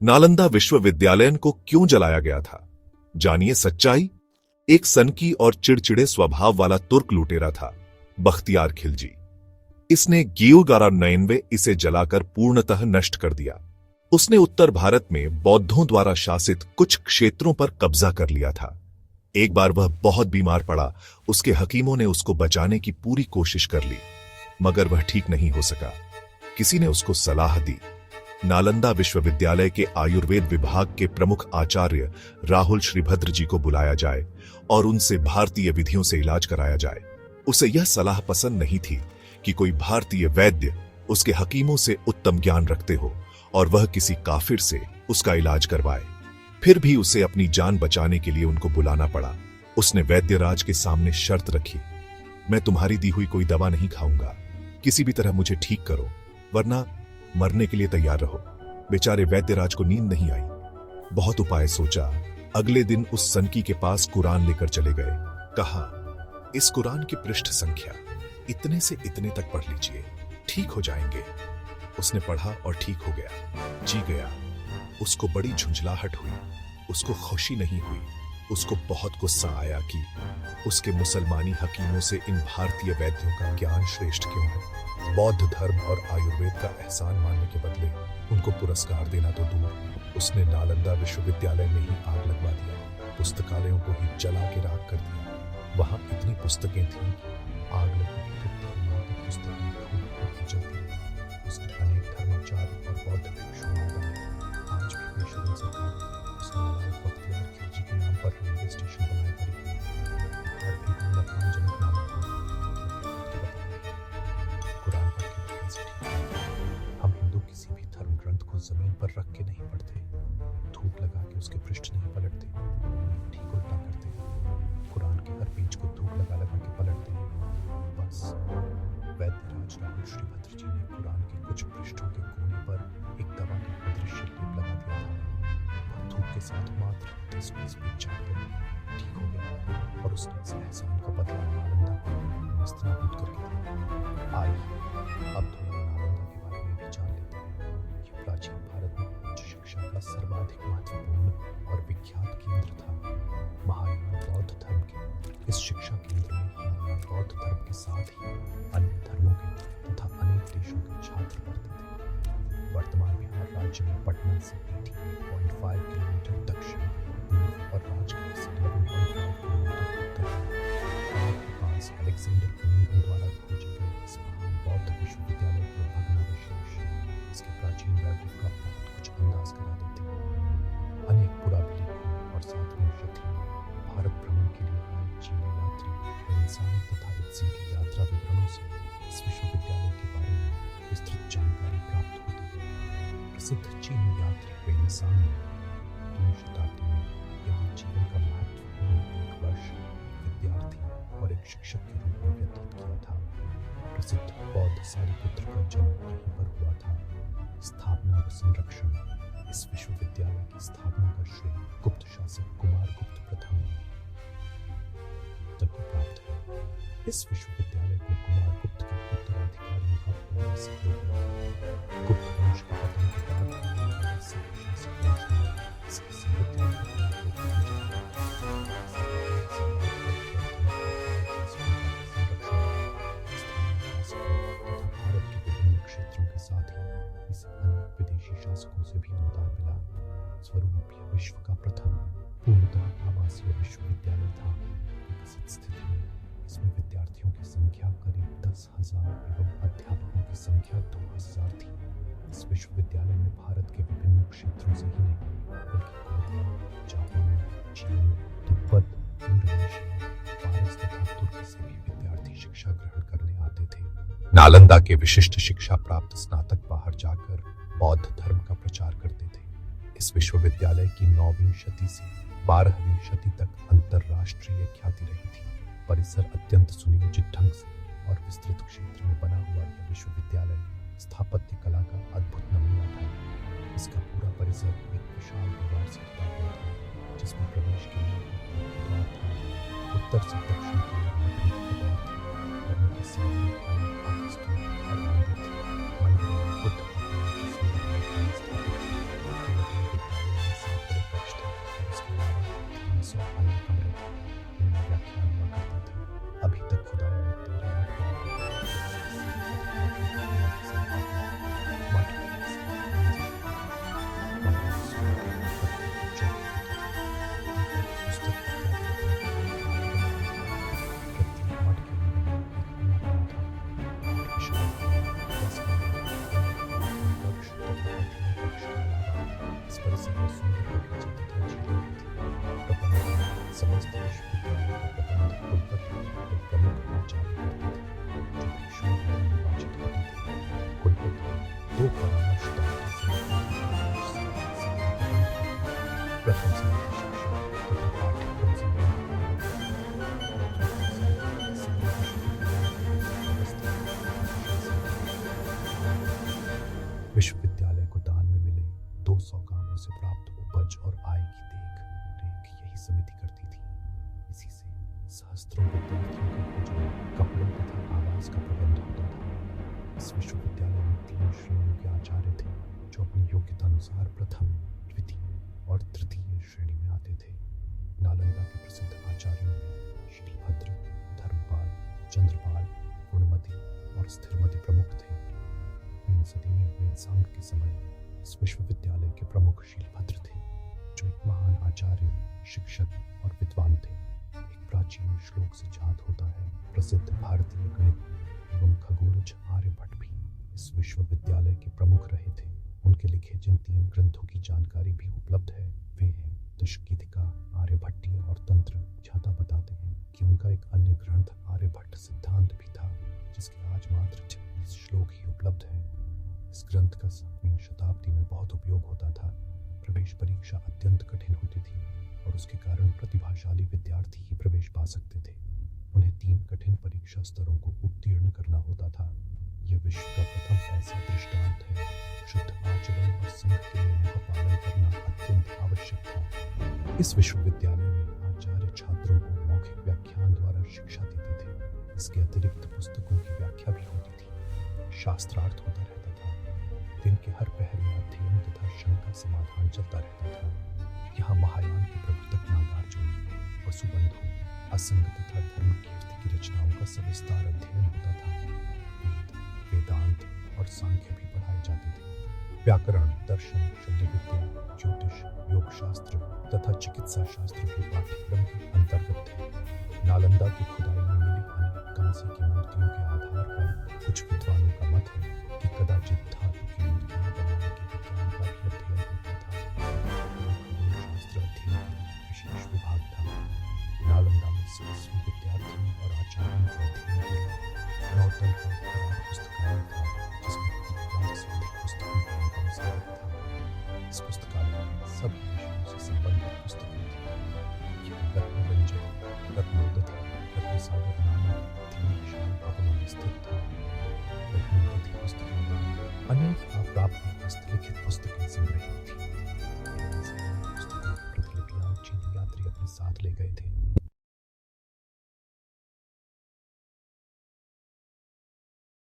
नालंदा विश्वविद्यालय को क्यों जलाया गया था? जानिए सच्चाई। एक सनकी और चिड़चिड़े स्वभाव वाला तुर्क लुटेरा था, बख्तियार खिलजी। इसने 1199 इसे जलाकर पूर्णतः नष्ट कर दिया। उसने उत्तर भारत में बौद्धों द्वारा शासित कुछ क्षेत्रों पर कब्जा कर लिया था। एक बार वह बहुत बीमार पड़ा। उसके हकीमों ने उसको बचाने की पूरी कोशिश कर ली, मगर वह ठीक नहीं हो सका। किसी ने उसको सलाह दी, नालंदा विश्वविद्यालय के आयुर्वेद विभाग के प्रमुख आचार्य राहुल श्रीभद्र जी को बुलाया जाए और उनसे भारतीय विधियों से इलाज कराया जाए। उसे यह सलाह पसंद नहीं थी कि कोई भारतीय वैद्य उसके हकीमों से उत्तम ज्ञान रखते हो और वह किसी काफिर से उसका इलाज करवाए। फिर भी उसे अपनी जान बचाने के लिए उनको बुलाना पड़ा। उसने वैद्यराज के सामने शर्त रखी, मैं तुम्हारी दी हुई कोई दवा नहीं खाऊंगा, किसी भी तरह मुझे ठीक करो, वरना मरने के लिए तैयार रहो। बेचारे वैद्यराज को नींद नहीं आई। बहुत उपाय सोचा। अगले दिन उस सनकी के पास कुरान लेकर चले गए। कहा, इस कुरान की पृष्ठ संख्या इतने से इतने तक पढ़ लीजिए, ठीक हो जाएंगे। उसने पढ़ा और ठीक हो गया, जी गया। उसको बड़ी झुंझलाहट हुई, उसको खुशी नहीं हुई। उसको बहुत गुस्सा आया कि उसके मुसलमानी हकीमों से इन भारतीय वैद्यों का ज्ञान श्रेष्ठ क्यों है। बौद्ध धर्म और आयुर्वेद का एहसान मानने के बदले उनको पुरस्कार देना तो दूर, उसने नालंदा विश्वविद्यालय में ही आग लगवा दिया। पुस्तकालयों को ही जला के राख कर दिया। वहां इतनी पुस्तकें थीं कि आग लगी तो पुस्तकें जलती रही। उसने अनेक धर्माचार्य और बौद्ध भिक्षु मार डाले। आज भी पेशेवर सरकार उस नालायक बख्तियार खिलजी के नाम पर रेलवे स्टेशन बनाए पड़ी है। आज भी हम अपमानजनक नामों को कुरान पर के कैसे ठीक है। हम हिंदू किसी भी धर्म ग्रंथ को जमीन पर रख के नहीं पढ़ते, धूप लगा के उसके पृष्ठ नहीं पलटते, ठीक उल्टा करते। कुरान के हर पेज को धूप लगा लगा के पलटते हैं। बस वैद्यराज राहुल श्रीभद्र जी ने कुरान के कुछ पृष्ठों के कोने पर एक दवा का अदृश्य लेप लगा दिया था। वह धूप के साथ मात्र 10-20 पेज छाप कर ठीक हो गया और उसने इस एहसान का बदला नालंदा को नेस्तनाबूद करके दिया। आइए अब थोड़ा नालंदा के बारे में भी जान लेते हैं। ये प्राचीन भारत में उच्च शिक्षा का सर्वाधिक महत्वपूर्ण और विख्यात केंद्र था। महायान बौद्ध धर्म के इस शिक्षा केंद्र में हिंदू बौद्ध धर्म के साथ ही अन्य धर्मों के तथा अनेक देशों के छात्र पढ़ते थे। वर्तमान बिहार राज्य में पटना से 88.5 किलोमीटर दक्षिण पूर्व और राजगढ़ से 11.5 किलोमीटर उत्तर के पास अलेक्जेंडर कनिंघम द्वारा खोजे गए इस महान बौद्ध विश्वविद्यालय के भग्नावशेष इसके प्राचीन वैभव का बहुत कुछ अंदाज करा देते हैं। अनेक पुराभिलेखों और 7वीं शती में भारत भ्रमण के लिए आए चीनी यात्री इंसान तथा इत्सी की यात्रा विवरणों से इस विश्वविद्यालय के बारे में विस्तृत जानकारी प्राप्त होती है। प्रसिद्ध चीनी यात्री इंसान ने 2वीं शताब्दी में यहाँ जीवन का महत्वपूर्ण एक वर्ष विद्यार्थी और एक शिक्षक के रूप में व्यतीत किया था। प्रसिद्ध बौद्ध सारिपुत्र का जन्म यहीं पर हुआ था। स्थापना व संरक्षण इस विश्वविद्यालय की स्थापना का श्रेय गुप्त शासक कुमारगुप्त प्रथम तक प्राप्त है। इस विश्वविद्यालय को कुमारगुप्त के उत्तराधिकारियों का पूर्ण सहयोग रहा। गुप्त वंश के पतन के बाद आने वाले सभी शासक वंश ने इस विश्वविद्यालय को क्षेत्रों के साथ ही इसे अनेक विदेशी शासकों से भी अनुदान मिला। स्वरूप यह विश्व का प्रथम पूर्णतः आवासीय विश्वविद्यालय था। विकसित स्थिति में इसमें विद्यार्थियों की संख्या करीब 10,000 एवं अध्यापकों की संख्या 2,000 थी। इस विश्वविद्यालय में भारत के विभिन्न क्षेत्रों से ही नहीं बल्कि कोरिया, जापान, चीन, तिब्बत, इंडोनेशिया, फारस तथा तुर्की से भी विद्यार्थी शिक्षा ग्रहण करने आते थे। नालंदा के विशिष्ट शिक्षा प्राप्त स्नातक बाहर जाकर बौद्ध धर्म का प्रचार करते थे। इस विश्वविद्यालय की 9वीं शती से 12वीं शती तक अंतरराष्ट्रीय ख्याति रही थी। परिसर अत्यंत सुनियोजित ढंग से और विस्तृत क्षेत्र में बना हुआ यह विश्वविद्यालय स्थापत्य कला का अद्भुत नमूना था। इसका पूरा परिसर एक विशाल दीवार से घिरा हुआ था, जिसमें प्रवेश के लिए एक द्वार था। उत्तर से दक्षिण की ओर मंदिर और उनके सामने अनेक आस्थान और मंदिर थे। मंदिर में बुद्ध भगवान की सुंदर मूर्तियां स्थापित थी। परिसर में सुंदर बगीचे तथा झीलें भी थी। प्रबंध में समस्त विश्वविद्यालय का प्रबंध कुलपति और प्रमुख आचार्य करते थे, जो भिक्षुओं द्वारा निर्वाचित होते थे। कुलपति दो परामर्शदाता समितियों के परामर्श से प्रबंध करते थे। प्रथम समिति शिक्षा तथा पाठ्यक्रम संबंधी कार्य और द्वितीय समिति संघीय विश्वविद्यालय की व्यवस्था तथा प्रशासन करती। विश्वविद्यालय को दान में मिले 200 कामों से प्राप्त उपज और आय की देख रेख यही समिति करती थी। इसी से सहस्त्रों विद्यार्थियों के भोजन, कपड़ों तथा आवास का प्रबंध होता था। इस विश्वविद्यालय में 3 श्रेणियों के आचार्य थे, जो अपनी योग्यता अनुसार प्रथम, द्वितीय और तृतीय श्रेणी में आते थे। नालंदा के प्रसिद्ध आचार्यों में शीलभद्र, धर्मपाल, चंद्रपाल, गुणमति और स्थिरमति प्रमुख थे। 3 सदी में हुए सांग के समय इस विश्वविद्यालय के प्रमुख शीलभद्र थे, जो एक महान आचार्य, शिक्षक और विद्वान थे। एक प्राचीन श्लोक से जात होता है, प्रसिद्ध भारतीय गणित एवं खगोलज आर्यभट्ट भी इस विश्वविद्यालय के प्रमुख रहे थे। उनके लिखे जिन 3 ग्रंथों की जानकारी भी उपलब्ध है, वे हैं दशगीतिका, आर्यभट्टीय और तंत्र। ज्ञाता बताते हैं कि उनका एक अन्य ग्रंथ आर्यभट्ट सिद्धांत भी था, जिसके आज मात्र 26 श्लोक ही उपलब्ध है। इस ग्रंथ का 7वीं शताब्दी में बहुत उपयोग होता था। प्रवेश परीक्षा अत्यंत कठिन होती थी और उसके कारण प्रतिभाशाली विद्यार्थी ही प्रवेश पा सकते थे। उन्हें 3 कठिन परीक्षा स्तरों को उत्तीर्ण करना होता था। यह विश्व का प्रथम ऐसा दृष्टांत है। शुद्ध आचरण और संघ के नियमों का पालन करना अत्यंत आवश्यक था। इस विश्वविद्यालय में आचार्य छात्रों को मौखिक व्याख्यान द्वारा शिक्षा देते थे। इसके अतिरिक्त पुस्तकों की व्याख्या भी होती थी। शास्त्रार्थ होता रहता था। दिन के हर पहर में अध्ययन तथा शंका समाधान चलता रहता था। यहाँ महायान के प्रवर्तक नागार्जुन, वसुबंधु, असंग तथा धर्म कीर्ति की रचनाओं का सविस्तार अध्ययन होता था। वेद, वेदांत और सांख्य भी पढ़ाए जाते थे। व्याकरण, दर्शन, शल्य विद्या, ज्योतिष, योग शास्त्र तथा चिकित्सा शास्त्र भी पाठ्यक्रम के अंतर्गत थे। नालंदा की खुदाई में मिली अनेक कांसे की मूर्तियों के आधार पर कुछ विद्वानों का मत है कि कदाचित धातु की मूर्तियां बनाने के विज्ञान का भी अध्ययन होता था। खगोल शास्त्र अध्ययन के विशेष विभाग था। नालंदा में 100 विद्यार्थियों और आचार्यों के अध्ययन के लिए 9 तल का बड़ा पुस्तकालय था, जिसमें 3 लाख से अधिक पुस्तकों का अनुगम समाहित था। इस पुस्तकालय में सभी विषयों से संबंधित पुस्तकें थी। यह रत्नरंजन, रत्नोदधि, रत्नसागर नामक 3 विशाल भवनों में स्थित था। रत्नोदधि पुस्तकालय में अनेक अप्राप्य हस्तलिखित पुस्तकें संग्रहित थीं। पुस्तकों की प्रतिलिपियां चीनी यात्री अपने साथ ले गए थे।